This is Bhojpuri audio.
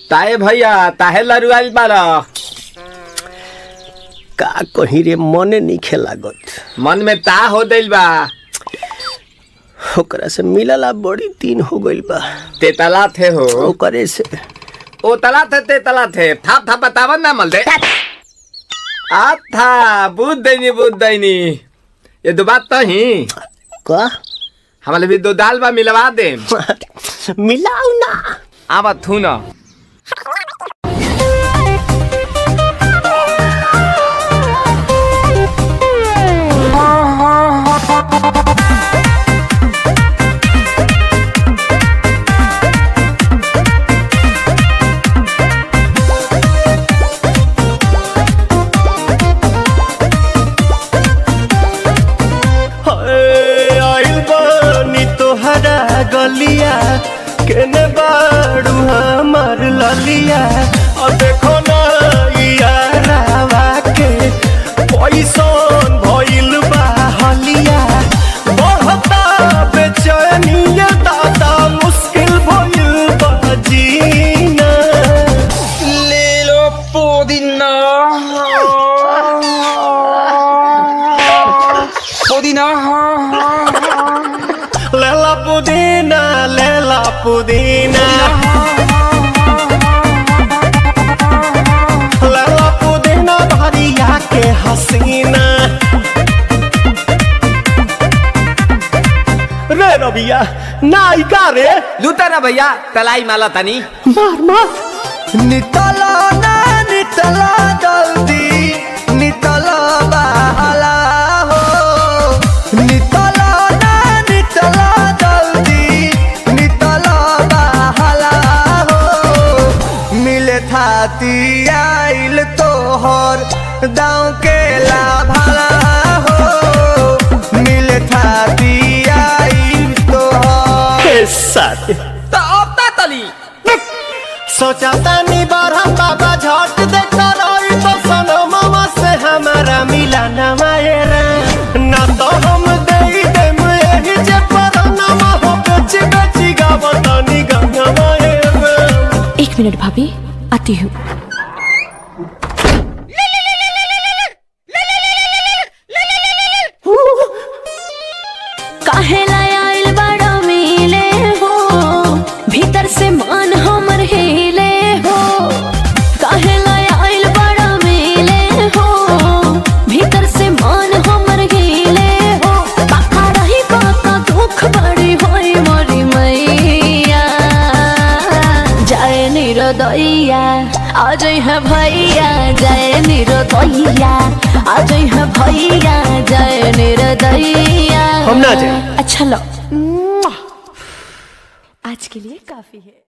ताए भैया ताहे लरुआल बारा का कहीं रे मने नहीं लागत। मन में ता हो दिल बा ओकरा से मिलला बड़ी दिन हो गइल बा। ते तला थे हो ओकरे से ओ तला थे ते तला थे था था बतावन ना मल दे आ था बुद्ध दैनी ये दो बात तो ही का हमारे भी दो दाल बा मिलवा दे मिलाऊ ना आवा थू ना गलिया केने बाड़ू हमार ललिया और देखो ना यारावा के पैसन भइल बा हलिया बढ़ता बेचैनिया दादा मुश्किल भइल बा जीना ले लो पुदीना पुदीना लेला पुदीना लेला पुदीना भरिया के हसीना रे रबिया नायिका रे लूटा ना भैया तलाई माला तनी मार मार नितला ना नितला जल्दी नितला बहाला हो नितला ना नितला थाती आइल तोहर दाँव के लाभाला हो मिले थाती आइल तोहर साथ तो अब ता तली सोचा तानी बारहम बाबा झट देखता रही तो सनो मामा से हमारा मिला ना मायरा ना तो हम दे देम यही जे परनमा हो बेची बेची गावतानी गंगा मायरा। 1 मिनट भाभी आती हूँ। काहेला आइल बड़ा मिले हो भीतर से मान हमर हिले हो काहेला आइल बड़ा मिले हो भीतर से मान हमर हिले हो काका रही काका दुख बड़ी होई मोरी मैया जाए निरोदैया आज है भैया जय निरोदैया आज है भैया जय निरोदैया हम ना जाए। अच्छा लो आज के लिए काफी है।